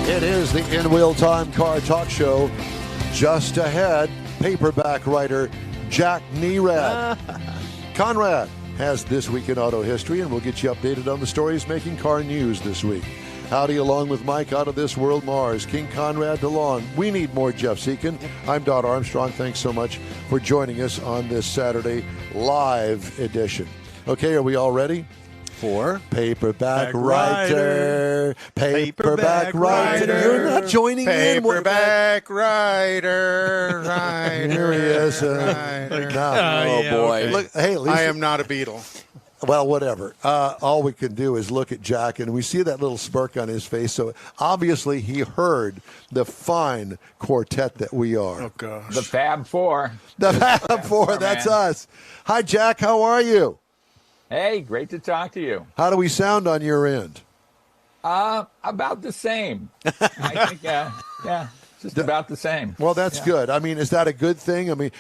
It is the In Wheel Time Car Talk Show. Just ahead, paperback writer Jack Nerad. Konrad has This Week in Auto History, and we'll get you updated on the stories making car news this week. Howdy, along with Mike out of this world, Mars, King Konrad DeLong. We need more Jeff Seekin. I'm Dot Armstrong. Thanks so much for joining us on this Saturday live edition. Okay, are we all ready? For Paperback Writer. Paperback Writer. You're not joining in. Paperback Writer. Here he is. Oh, boy. Look, hey, at least I am not a Beatle. Well, whatever. All we can do is look at Jack, and we see that little smirk on his face. So obviously he heard the fine quartet that we are. Oh, gosh. The Fab Four. The Fab Four, that's us. Hi, Jack. How are you? Hey, great to talk to you. How do we sound on your end? About the same. I think, just about the same. Well, that's good. I mean, is that a good thing? I mean,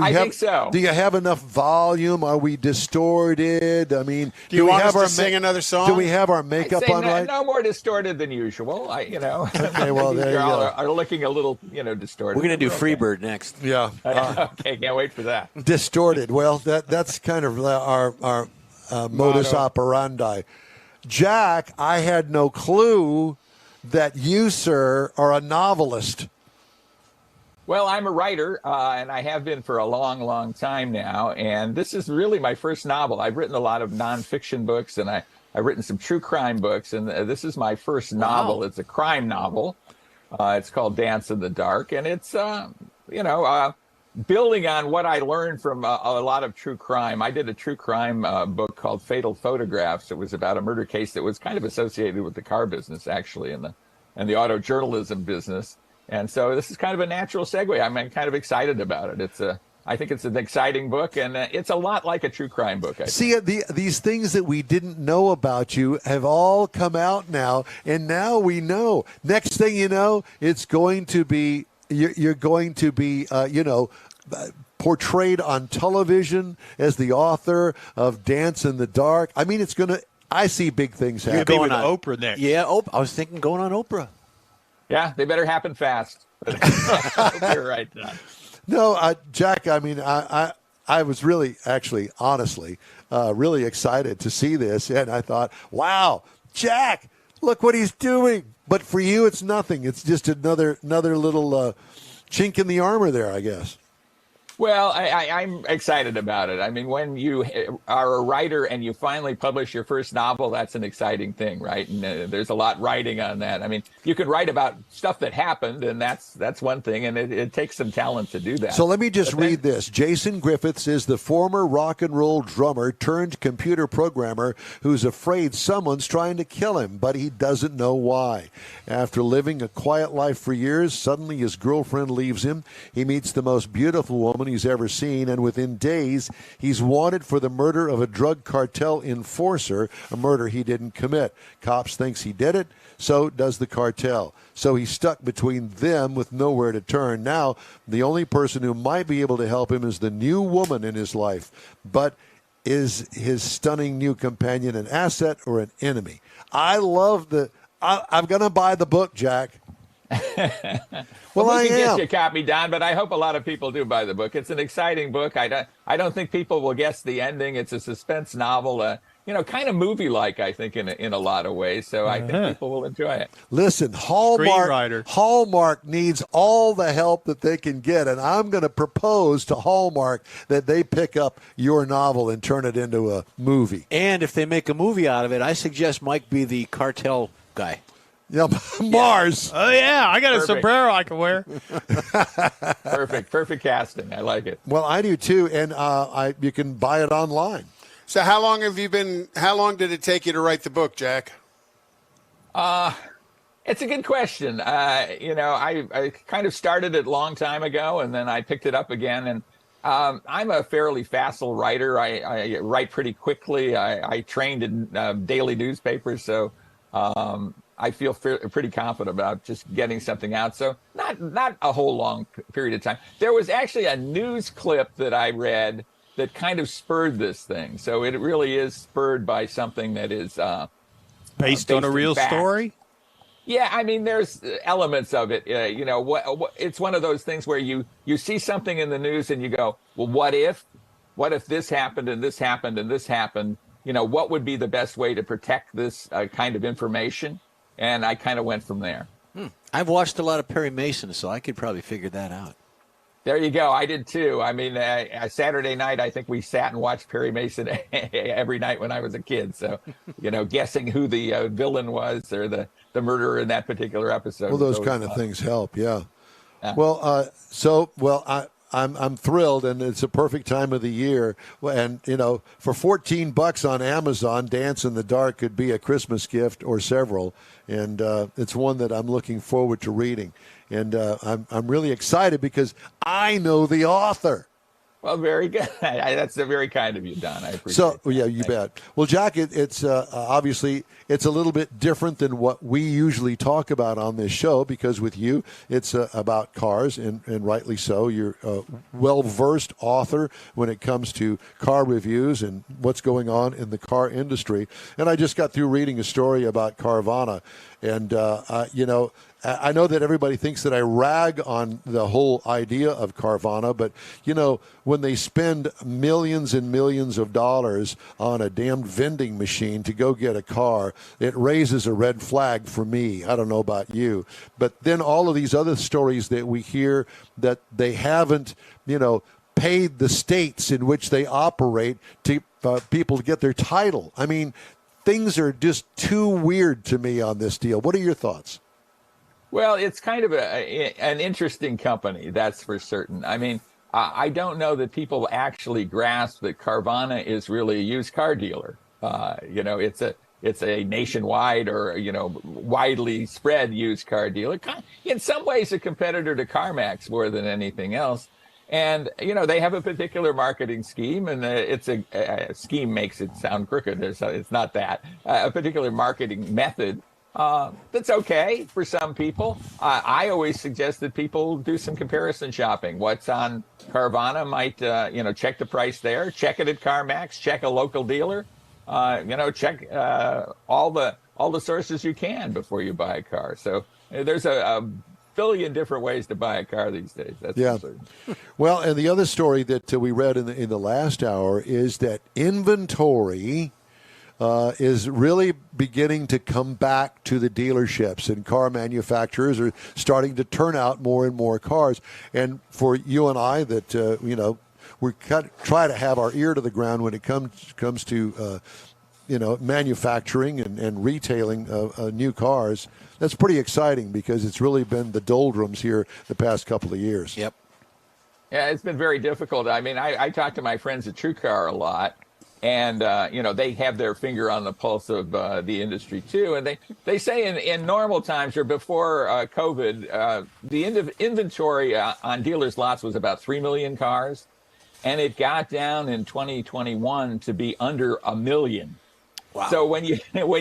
I think so. Do you have enough volume? Are we distorted? I mean, do you want us to sing another song? Do we have our makeup on right? No more distorted than usual. Okay, well, there you go. Are looking a little, distorted. We're going to do Freebird next. Yeah. Okay, can't wait for that. Distorted. Well, that's kind of our modus operandi. Jack, I had no clue that you, sir, are a novelist. Well, I'm a writer, and I have been for a long, long time now. And this is really my first novel. I've written a lot of nonfiction books, and I've written some true crime books. And this is my first novel. It's a crime novel. It's called Dance in the Dark. And it's, building on what I learned from a lot of true crime. I did a true crime book called Fatal Photographs. It was about a murder case that was kind of associated with the car business, actually, and the auto journalism business. And so this is kind of a natural segue. I'm kind of excited about it. I think it's an exciting book, and it's a lot like a true crime book. See, these things that we didn't know about you have all come out now, and now we know. Next thing you know, it's going to be you're going to be portrayed on television as the author of Dance in the Dark. I mean, I see big things happen. You're going on Oprah next. Yeah, I was thinking going on Oprah. Yeah, they better happen fast. You're right, Don. No, Jack, I mean, I was really, actually, honestly, really excited to see this. And I thought, wow, Jack, look what he's doing. But for you, it's nothing. It's just another little chink in the armor there, I guess. Well, I'm excited about it. I mean, when you are a writer and you finally publish your first novel, that's an exciting thing, right? And there's a lot riding on that. I mean, you can write about stuff that happened, and that's one thing, and it takes some talent to do that. So let me just read this. Jason Griffiths is the former rock and roll drummer turned computer programmer who's afraid someone's trying to kill him, but he doesn't know why. After living a quiet life for years, suddenly his girlfriend leaves him. He meets the most beautiful woman he's ever seen, and within days he's wanted for the murder of a drug cartel enforcer, a murder he didn't commit. Cops thinks he did it, so does the cartel. So he's stuck between them with nowhere to turn. Now the only person who might be able to help him is the new woman in his life, but is his stunning new companion an asset or an enemy? I love I'm going to buy the book, Jack. Well, I can get you a copy, Don, but I hope a lot of people do buy the book. It's an exciting book. I don't think people will guess the ending. It's a suspense novel, kind of movie-like, I think, in a lot of ways. So I think people will enjoy it. Listen, Hallmark needs all the help that they can get, and I'm going to propose to Hallmark that they pick up your novel and turn it into a movie. And if they make a movie out of it, I suggest Mike be the cartel guy. Yeah, Mars. Oh, yeah. I got a sombrero I can wear. Perfect casting. I like it. Well, I do, too, and you can buy it online. So how long did it take you to write the book, Jack? It's a good question. I kind of started it a long time ago, and then I picked it up again. And I'm a fairly facile writer. I write pretty quickly. I trained in daily newspapers, so I feel pretty confident about just getting something out. So not a whole long period of time. There was actually a news clip that I read that kind of spurred this thing. So it really is spurred by something that is based on a real story? Yeah, I mean, there's elements of it. You know, what it's one of those things where you see something in the news and you go, well, what if? What if this happened and this happened and this happened? You know, what would be the best way to protect this kind of information? And I kind of went from there. I've watched a lot of Perry Mason, so I could probably figure that out. There you go. I did too. I mean, Saturday night, I think we sat and watched Perry Mason every night when I was a kid. So, you know, guessing who the villain was or the murderer in that particular episode. Well, those kind of things help. Yeah. Yeah. Well, I'm thrilled, and it's a perfect time of the year. And, you know, for $14 on Amazon, Dance in the Dark could be a Christmas gift or several. And it's one that I'm looking forward to reading. And I'm really excited because I know the author. Well, very good. That's very kind of you, Don. I appreciate So, that. yeah, you bet. Well, Jack, it's obviously it's a little bit different than what we usually talk about on this show because with you, it's about cars, and rightly so. You're a well-versed author when it comes to car reviews and what's going on in the car industry. And I just got through reading a story about Carvana, and, you know, I know that everybody thinks that I rag on the whole idea of Carvana, but, you know, when they spend millions and millions of dollars on a damned vending machine to go get a car, it raises a red flag for me. I don't know about you. But then all of these other stories that we hear that they haven't, you know, paid the states in which they operate to people to get their title. I mean, things are just too weird to me on this deal. What are your thoughts? Well, it's kind of an interesting company, that's for certain. I mean, I don't know that people actually grasp that Carvana is really a used car dealer. You know, it's a nationwide or, you know, widely spread used car dealer. In some ways, a competitor to CarMax more than anything else. And, you know, they have a particular marketing scheme, and it's a scheme makes it sound crooked. It's not that. A particular marketing method. That's okay for some people. I always suggest that people do some comparison shopping. What's on Carvana might, you know, check the price there, check it at CarMax, check a local dealer, you know, check all the sources you can before you buy a car. So there's a billion different ways to buy a car these days. That's for certain. Well, and the other story that we read in the last hour is that inventory is really beginning to come back to the dealerships, and car manufacturers are starting to turn out more and more cars. And for you and I, that you know, we try to have our ear to the ground when it comes to you know, manufacturing and retailing new cars. That's pretty exciting because it's really been the doldrums here the past couple of years. Yep. Yeah, it's been very difficult. I mean, I talk to my friends at TrueCar a lot. And, you know, they have their finger on the pulse of the industry, too. And they say in normal times or before COVID, the inventory on dealers' lots was about 3 million cars. And it got down in 2021 to be under 1 million. Wow. So when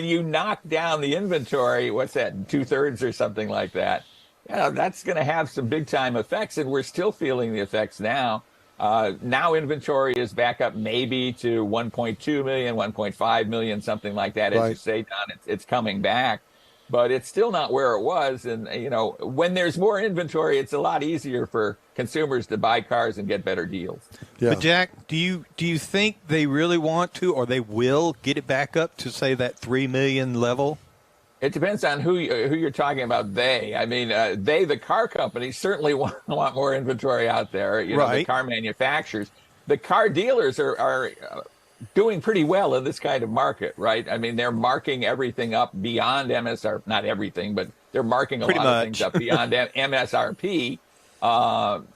you knock down the inventory, what's that, 2/3 or something like that, yeah, that's going to have some big-time effects. And we're still feeling the effects now. Now inventory is back up maybe to 1.2 million, 1.5 million, something like that. As you say, Don, it's coming back, but it's still not where it was. And, you know, when there's more inventory, it's a lot easier for consumers to buy cars and get better deals. Yeah. But Jack, do you think they really want to, or they will get it back up to, say, that 3 million level? It depends on who you're talking about. They, I mean, the car companies certainly want more inventory out there. You know, the car manufacturers, the car dealers are doing pretty well in this kind of market, right? I mean, they're marking everything up beyond MSRP, not everything, but they're marking a lot of things up beyond MSRP.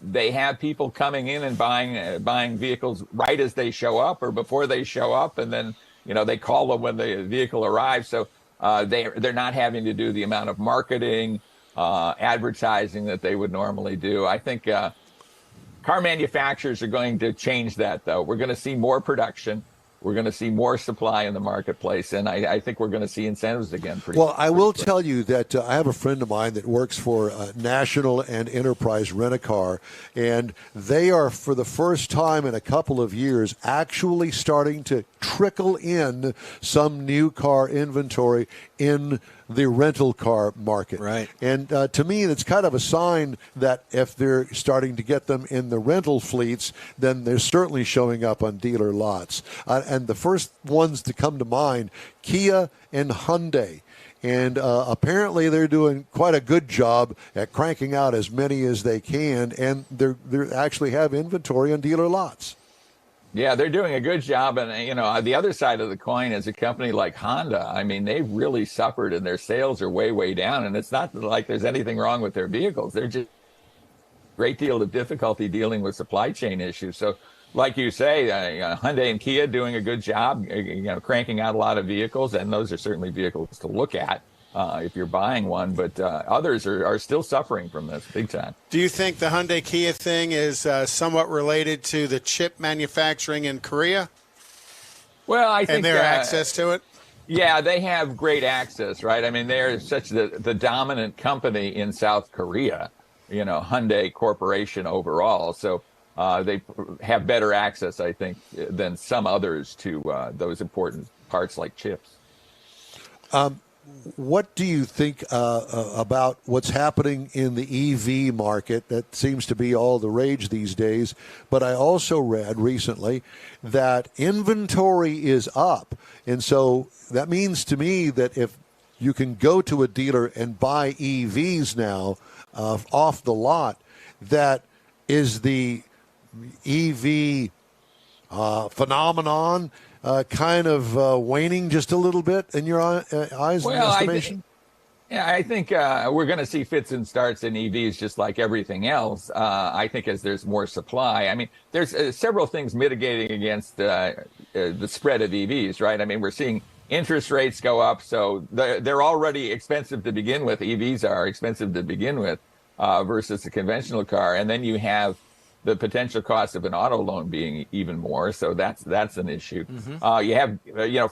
They have people coming in and buying vehicles right as they show up or before they show up, and then, you know, they call them when the vehicle arrives. So they're not having to do the amount of marketing, advertising that they would normally do. I think car manufacturers are going to change that, though. We're going to see more production. we're going to see more supply in the marketplace, and I think we're going to see incentives again. I will tell you that I have a friend of mine that works for National and Enterprise Rent-A-Car, and they are, for the first time in a couple of years, actually starting to trickle in some new car inventory in the rental car market. Right. And to me, it's kind of a sign that if they're starting to get them in the rental fleets, then they're certainly showing up on dealer lots. And the first ones to come to mind, Kia and Hyundai. And apparently they're doing quite a good job at cranking out as many as they can, and they actually have inventory on dealer lots. Yeah, they're doing a good job. And, the other side of the coin is a company like Honda. I mean, they really suffered and their sales are way, way down. And it's not like there's anything wrong with their vehicles. They're just a great deal of difficulty dealing with supply chain issues. So like you say, Hyundai and Kia doing a good job, cranking out a lot of vehicles. And those are certainly vehicles to look at if you're buying one. But others are still suffering from this big time. Do you think the Hyundai Kia thing is somewhat related to the chip manufacturing in Korea? Well, I think and their access to it? Yeah, they have great access, right? I mean, they're such the dominant company in South Korea, Hyundai Corporation overall. So they have better access, I think, than some others to those important parts like chips. What do you think about what's happening in the EV market? That seems to be all the rage these days. But I also read recently that inventory is up. And so that means to me that if you can go to a dealer and buy EVs now off the lot, that is the EV phenomenon kind of waning just a little bit in your eyes and estimation? I think we're going to see fits and starts in EVs just like everything else. I think as there's more supply. I mean, there's several things mitigating against the spread of EVs, right? I mean, we're seeing interest rates go up, so they're already expensive to begin with. EVs are expensive to begin with versus a conventional car. And then you have the potential cost of an auto loan being even more. So that's an issue. Mm-hmm. You have,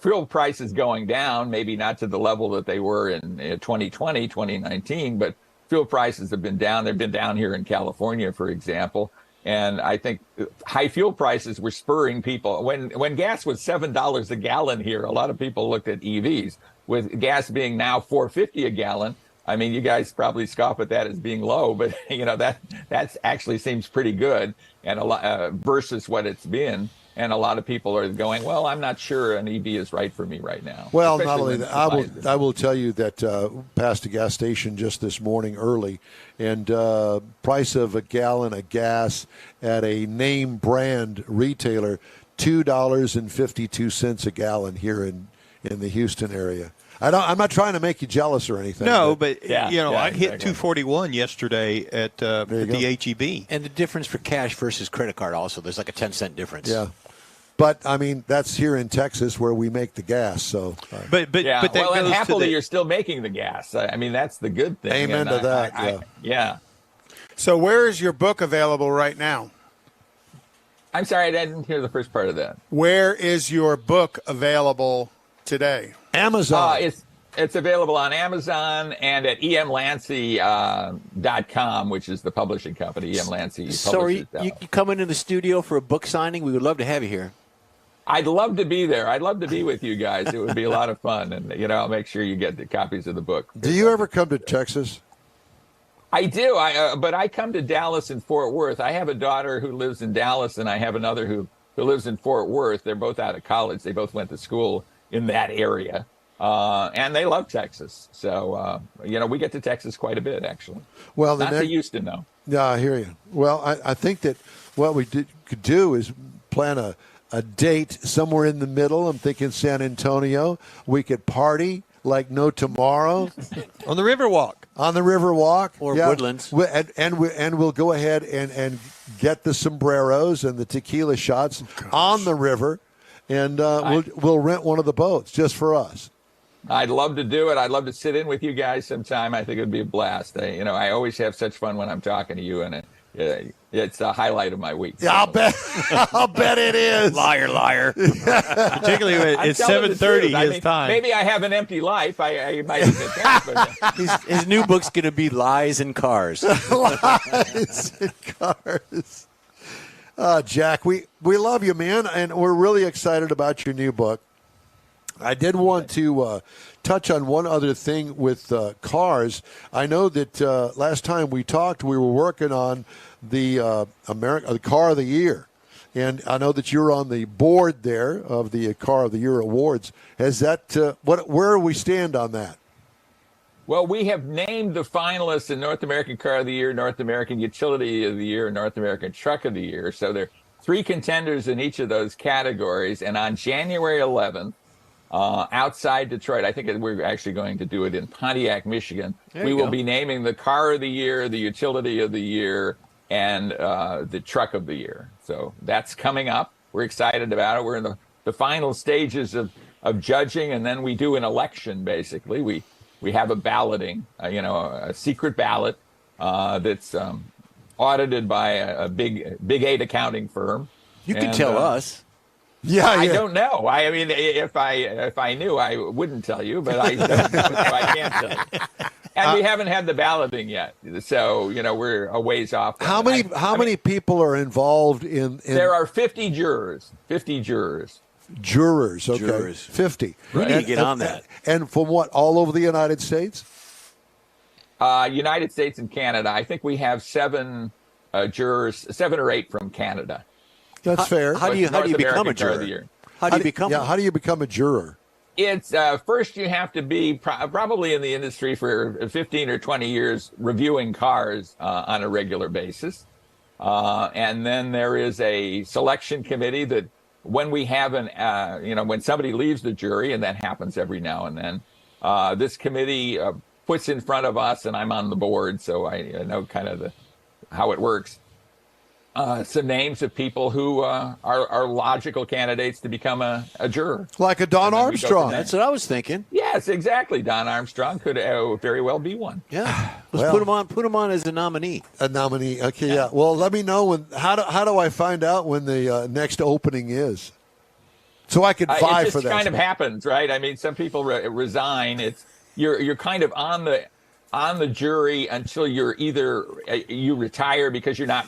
fuel prices going down, maybe not to the level that they were in 2020, 2019, but fuel prices have been down. They've been down here in California, for example. And I think high fuel prices were spurring people. When gas was $7 a gallon here, a lot of people looked at EVs. With gas being now $4.50 a gallon, I mean, you guys probably scoff at that as being low, but that actually seems pretty good, and a lot versus what it's been. And a lot of people are going, well, I'm not sure an EV is right for me right now. Well, not only that, I will tell you that passed a gas station just this morning early, and price of a gallon of gas at a name brand retailer, $2.52 a gallon here in the Houston area. I'm not trying to make you jealous or anything. No, but I hit 241 yesterday at the HEB. And the difference for cash versus credit card also, there's like a 10-cent difference. Yeah. But, I mean, that's here in Texas where we make the gas. So, But that well, and happily you're still making the gas. I mean, that's the good thing. Amen to that, yeah. So where is your book available right now? I'm sorry, I didn't hear the first part of that. Where is your book available today? Amazon. It's available on Amazon and at emlancy.com, which is the publishing company, emlancy. So are you coming in the studio for a book signing? We would love to have you here. I'd love to be there. I'd love to be with you guys. It would be a lot of fun. And, I'll make sure you get the copies of the book. Do you ever come to Texas? I do, but I come to Dallas and Fort Worth. I have a daughter who lives in Dallas, and I have another who lives in Fort Worth. They're both out of college. They both went to school in that area, and they love Texas. So, we get to Texas quite a bit, actually. Well, not to Houston, though. Yeah, I hear you. Well, I think that what we could do is plan a date somewhere in the middle. I'm thinking San Antonio. We could party like no tomorrow. On the Riverwalk. On the Riverwalk. Or Woodlands. And we'll go ahead and get the sombreros and the tequila shots on the river. And we'll rent one of the boats just for us. I'd love to do it. I'd love to sit in with you guys sometime. I think it would be a blast. I always have such fun when I'm talking to you, and it's a highlight of my week. Yeah, I'll bet. I'll bet it is. Liar. Particularly when I'm it's telling the 7:30 truth. his time. Maybe I have an empty life. I might admit that, but His new book's going to be Lies in Cars. Lies in Cars. Jack, we love you, man, and we're really excited about your new book. I did want to touch on one other thing with cars. I know that last time we talked, we were working on the the Car of the Year, and I know that you're on the board there of the Car of the Year awards. Has that where do we stand on that? well, we have named the finalists in North American Car of the Year, North American Utility of the Year, and North American Truck of the Year. So there are 3 contenders in each of those categories. And on January 11th, outside Detroit, I think we're actually going to do it in Pontiac, Michigan. We will be naming the Car of the Year, the Utility of the Year, and the Truck of the Year. So that's coming up. We're excited about it. We're in the final stages of judging, and then we do an election, basically. We have a balloting, a secret ballot that's audited by a big 8 accounting firm. You can tell us. Yeah, I don't know. I mean, if I knew, I wouldn't tell you, but I don't know, so I can't tell you. And we haven't had the balloting yet, so we're a ways off. How many people are involved in? There are 50 jurors. 50 jurors. Jurors, okay, Jurors. 50. We need to get on that. And from what, all over the United States? United States and Canada. I think we have 7 jurors, 7 or 8 from Canada. That's fair. How do you become a Car of the juror? Year. How do you become? How do you become a juror? It's first you have to be probably in the industry for 15 or 20 years reviewing cars on a regular basis. And then there is a selection committee that when we have when somebody leaves the jury, and that happens every now and then, this committee puts in front of us, and I'm on the board, so I know kind of how it works. Some names of people who are logical candidates to become a juror. Like a Don Armstrong. That's what I was thinking. Yes, exactly. Don Armstrong could very well be one. Yeah. Let's put him on as a nominee. A nominee. Okay, yeah. Well, let me know how do I find out when the next opening is, so I could vie for that. It just kind of happens, right? I mean, some people resign. You're kind of on the jury until you're either you retire because you're not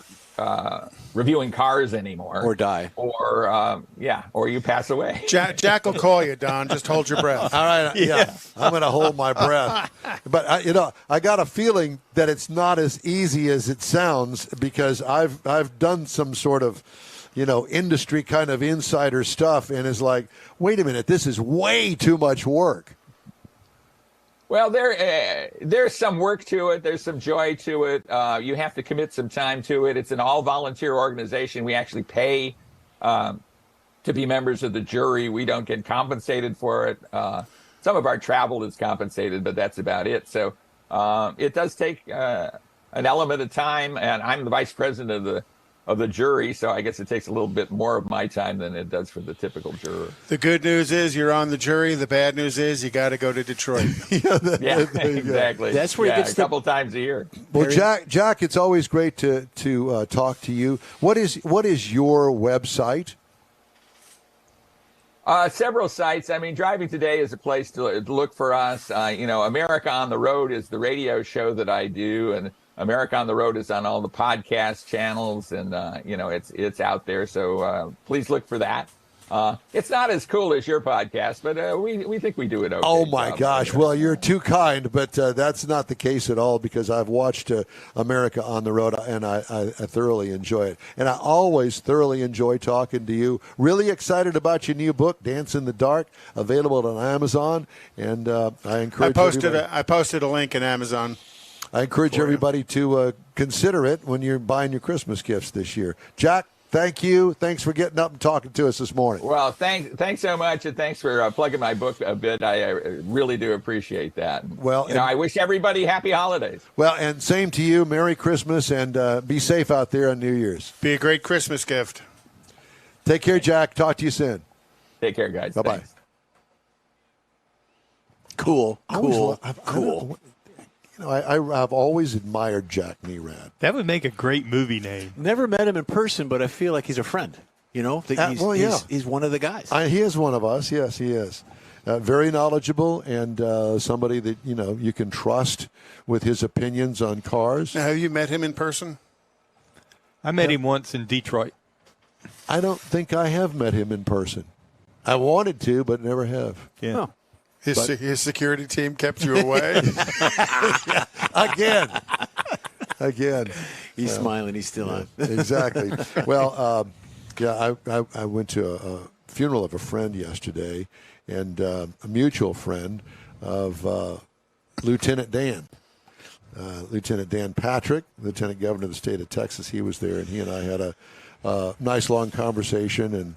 reviewing cars anymore, or die, or you pass away. Jack will call you, Don. Just hold your breath. All right, yeah. I'm going to hold my breath. But I got a feeling that it's not as easy as it sounds, because I've done some sort of industry kind of insider stuff, and it's like, wait a minute, this is way too much work. Well, there's some work to it. There's some joy to it. You have to commit some time to it. It's an all-volunteer organization. We actually pay to be members of the jury. We don't get compensated for it. Some of our travel is compensated, but that's about it. So it does take an element of time, and I'm the vice president of the jury, so I guess it takes a little bit more of my time than it does for the typical juror. The good news is you're on the jury. The bad news is you got to go to Detroit. Yeah, exactly. That's where he gets a couple times a year. Well, Jack, it's always great to talk to you. What is your website? Several sites. I mean, Driving Today is a place to look for us. America on the Road is the radio show that I do, and America on the Road is on all the podcast channels, and it's out there. So please look for that. It's not as cool as your podcast, but we think we do it okay. Oh my gosh! Well, you're too kind, but that's not the case at all, because I've watched America on the Road, and I thoroughly enjoy it. And I always thoroughly enjoy talking to you. Really excited about your new book, Dance in the Dark, available on Amazon. And I encourage I posted a link in Amazon. I encourage everybody to consider it when you're buying your Christmas gifts this year. Jack, thank you. Thanks for getting up and talking to us this morning. Well, thanks so much, and thanks for plugging my book a bit. I really do appreciate that. Well, I wish everybody happy holidays. Well, and same to you. Merry Christmas, and be safe out there on New Year's. Be a great Christmas gift. Take care, Jack. Talk to you soon. Take care, guys. Bye-bye. Thanks. Cool. I've always admired Jack Nerad. That would make a great movie name. Never met him in person, but I feel like he's a friend. That he's one of the guys. He is one of us. Yes, he is. Very knowledgeable and somebody that you can trust with his opinions on cars. Now, have you met him in person? I met him once in Detroit. I don't think I have met him in person. I wanted to, but never have. Yeah. Oh. His security team kept you away? Again. He's smiling. He's still on. Exactly. Well, I went to a funeral of a friend yesterday, and a mutual friend of Lieutenant Dan. Lieutenant Dan Patrick, Lieutenant Governor of the state of Texas. He was there, and he and I had a nice long conversation,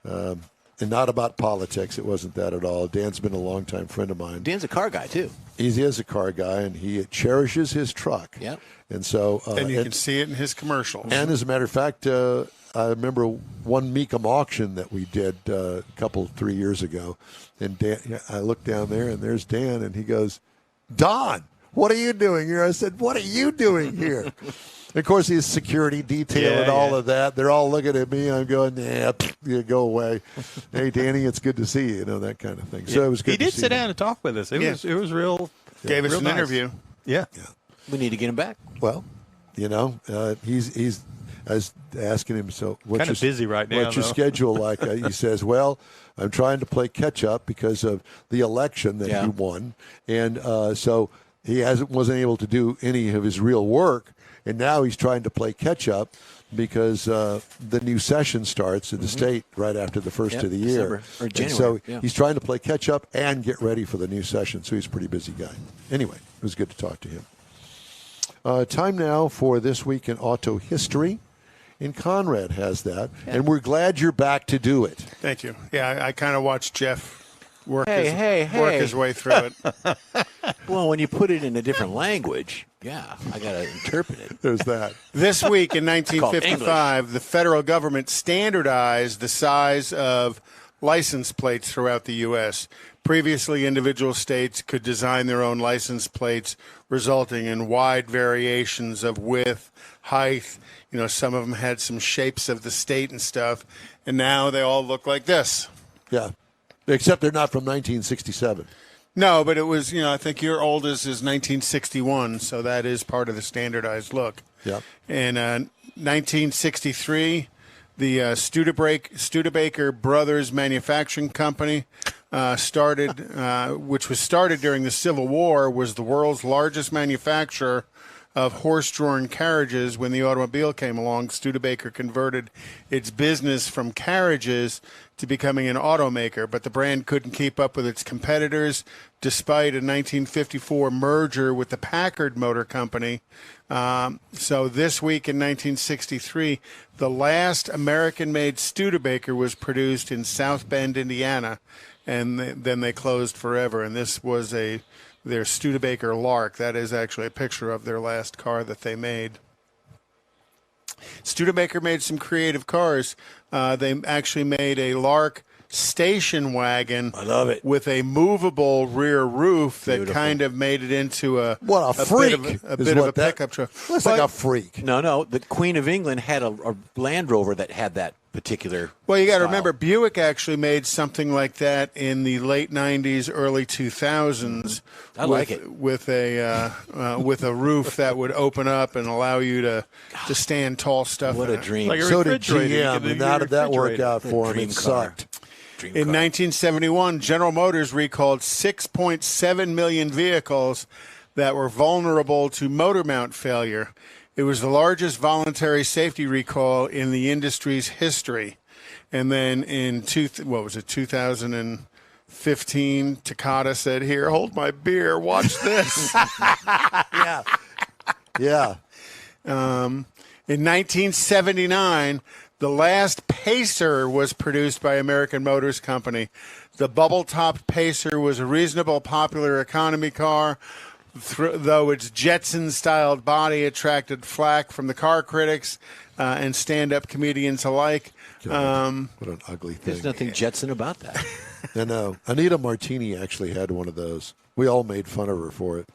and not about politics. It wasn't that at all. Dan's been a longtime friend of mine. Dan's a car guy, too. He is a car guy, and he cherishes his truck. Yep. And so, and you can see it in his commercials. And as a matter of fact, I remember one Mecum auction that we did a 3 years ago. And Dan, I looked down there, and there's Dan, and he goes, "Don, what are you doing here?" I said, "What are you doing here?" Of course, his security detail and all of that. They're all looking at me. I'm going, "Nah, go away." "Hey, Danny, it's good to see you." That kind of thing. So it was good. He did sit down and talk with us. It was real. Gave us real an nice. interview. Yeah. We need to get him back. Well, he's. I was asking him, so what's kind of busy right now. What's your schedule like? He says, "Well, I'm trying to play catch up because of the election that he won, and so he wasn't able to do any of his real work, and now he's trying to play catch up because the new session starts in the state right after the first of the year, or January. And so he's trying to play catch up and get ready for the new session. So he's a pretty busy guy. Anyway, it was good to talk to him. Time now for This Week in Auto History. And Konrad has that. And we're glad you're back to do it. Thank you. Yeah, I kind of watched Jeff work Hey. his way through it. Well, when you put it in a different language, I got to interpret it. There's that. This week in 1955, the federal government standardized the size of license plates throughout the U.S. Previously, individual states could design their own license plates, resulting in wide variations of width, height. Some of them had some shapes of the state and stuff, and now they all look like this. Yeah, except they're not from 1967. No, but it was, I think your oldest is 1961, so that is part of the standardized look. Yeah. In 1963, the Studebaker Brothers Manufacturing Company which was started during the Civil War, was the world's largest manufacturer of horse-drawn carriages. When the automobile came along, Studebaker converted its business from carriages to becoming an automaker, but the brand couldn't keep up with its competitors despite a 1954 merger with the Packard Motor Company. So this week in 1963, the last American-made Studebaker was produced in South Bend, Indiana, and then they closed forever. And this was their Studebaker Lark. That is actually a picture of their last car that they made. Studebaker made some creative cars. They actually made a Lark station wagon. I love it. With a movable rear roof that kind of made it into a freak! bit of a pickup truck. That's like a freak. No. The Queen of England had a Land Rover that had that particular. Well, you got to style. remember, Buick actually made something like that in the late '90s, early 2000s. I like it with a roof that would open up and allow you to stand tall stuff. What a dream! Like a So did refrigerator. GM, and how did that work out for him? It sucked. In 1971, General Motors recalled 6.7 million vehicles that were vulnerable to motor mount failure. It was the largest voluntary safety recall in the industry's history. And then in 2015, Takata said, "Here, hold my beer. Watch this." Yeah. In 1979, the last Pacer was produced by American Motors Company. The bubble-topped Pacer was a reasonable, popular economy car, though its Jetson-styled body attracted flack from the car critics and stand-up comedians alike. What an ugly thing. There's nothing Jetson about that. I know. Anita Martini actually had one of those. We all made fun of her for it.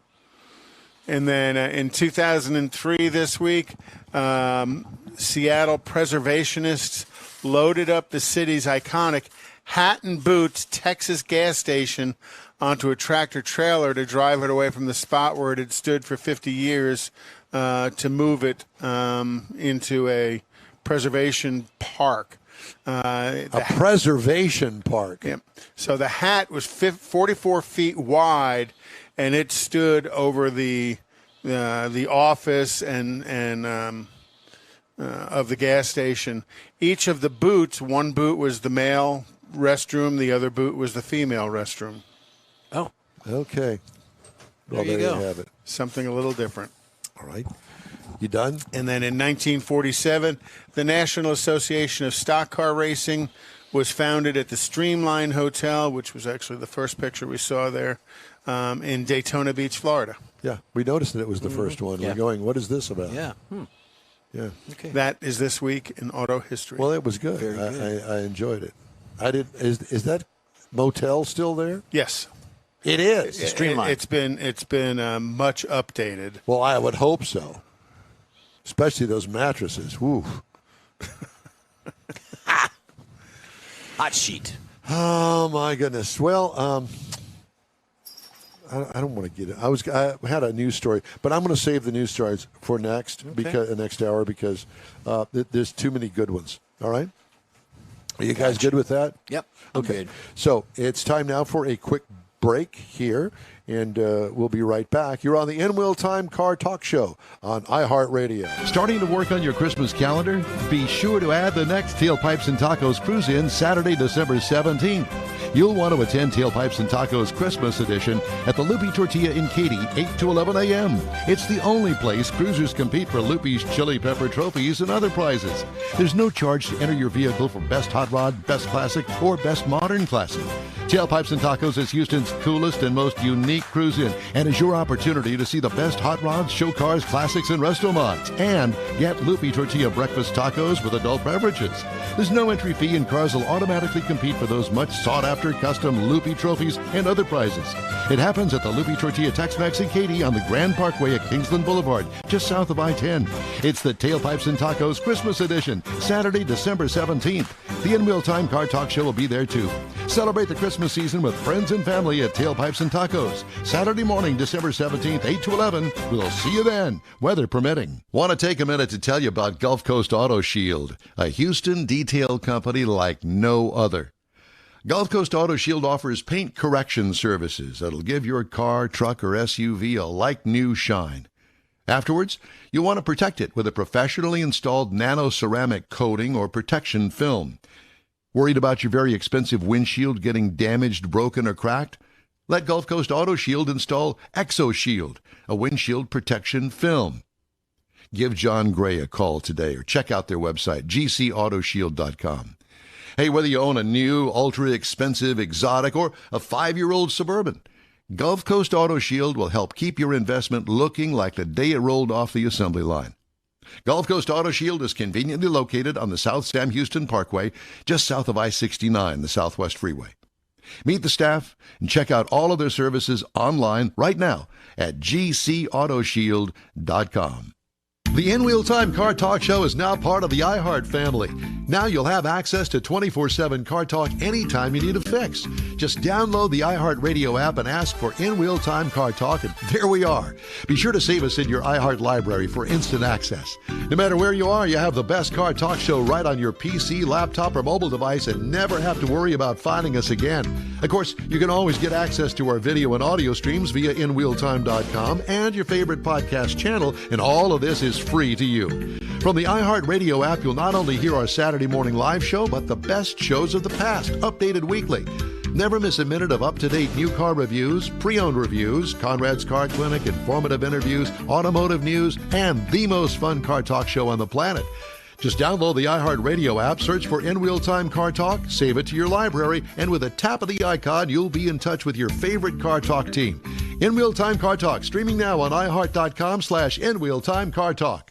And then in 2003 this week, Seattle preservationists loaded up the city's iconic Hat and Boots Texas gas station onto a tractor trailer to drive it away from the spot where it had stood for 50 years to move it into a preservation park. A preservation park. Yeah. So the Hat was 44 feet wide, and it stood over the office and of the gas station. Each of the boots, one boot was the male restroom, the other boot was the female restroom. Oh, Okay. Well, There you there go. you have it. Something a little different. All right. You done? And then in 1947, the National Association of Stock Car Racing was founded at the Streamline Hotel, which was actually the first picture we saw there, in Daytona Beach, Florida. Yeah. We noticed that it was the first one. Yeah. We're going, what is this about? yeah. Yeah. Okay. That is this week in auto history. Well, it was good. Very good. I enjoyed it. Is that motel still there? yes. It is. Streamline. It's been much updated. Well, I would hope so. Especially those mattresses. Woo. Hot sheet. Oh my goodness. Well, I don't want to get it. I had a news story, but I'm going to save the news stories for next next hour because there's too many good ones. All right. Are you guys good with that? Yep. I'm Okay. good. So it's time now for a quick break here, and we'll be right back. You're on the In Wheel Time Car Talk Show on iHeartRadio. Starting to work on your Christmas calendar? Be sure to add the next Tailpipes and Tacos Cruise-In Saturday, December 17th. You'll want to attend Tailpipes and Tacos Christmas Edition at the Loopy Tortilla in Katy, 8 to 11 a.m. It's the only place cruisers compete for Loopy's Chili Pepper trophies and other prizes. There's no charge to enter your vehicle for Best Hot Rod, Best Classic, or Best Modern Classic. Tailpipes and Tacos is Houston's coolest and most unique cruise-in and is your opportunity to see the best hot rods, show cars, classics, and resto mods. And get Loopy Tortilla breakfast tacos with adult beverages. There's no entry fee and cars will automatically compete for those much sought-after custom Loopy trophies and other prizes. It happens at the Loopy Tortilla Tex-Mex in Katy on the Grand Parkway at Kingsland Boulevard, just south of I-10. It's the Tailpipes and Tacos Christmas Edition, Saturday, December 17th. The In Wheel Time Car Talk Show will be there too. Celebrate the Christmas season with friends and family at Tailpipes and Tacos. Saturday morning, December 17th, 8 to 11. We'll see you then, weather permitting. Want to take a minute to tell you about Gulf Coast Auto Shield, a Houston detail company like no other. Gulf Coast Auto Shield offers paint correction services that'll give your car, truck, or SUV a like-new shine. Afterwards, you'll want to protect it with a professionally installed nano-ceramic coating or protection film. Worried about your very expensive windshield getting damaged, broken, or cracked? Let Gulf Coast Auto Shield install ExoShield, a windshield protection film. Give John Gray a call today or check out their website, gcautoshield.com. Hey, whether you own a new, ultra-expensive, exotic, or a 5-year-old Suburban, Gulf Coast Auto Shield will help keep your investment looking like the day it rolled off the assembly line. Gulf Coast Auto Shield is conveniently located on the South Sam Houston Parkway, just south of I-69, the Southwest Freeway. Meet the staff and check out all of their services online right now at gcautoshield.com. The In Wheel Time Car Talk Show is now part of the iHeart family. Now you'll have access to 24/7 Car Talk anytime you need a fix. Just download the iHeart Radio app and ask for In Wheel Time Car Talk, and there we are. Be sure to save us in your iHeart library for instant access. No matter where you are, you have the best Car Talk Show right on your PC, laptop, or mobile device and never have to worry about finding us again. Of course, you can always get access to our video and audio streams via InWheelTime.com and your favorite podcast channel, and all of this is free to you. From the iHeart Radio app, you'll not only hear our Saturday morning live show, but the best shows of the past, updated weekly. Never miss a minute of up-to-date new car reviews, pre-owned reviews, Konrad's Car Clinic, informative interviews, automotive news, and the most fun car talk show on the planet. Just download the iHeart Radio app, search for In Wheel Time Car Talk, save it to your library, and with a tap of the icon, you'll be in touch with your favorite Car Talk team. In Wheel Time Car Talk, streaming now on iHeart.com/InWheelTimeCarTalk.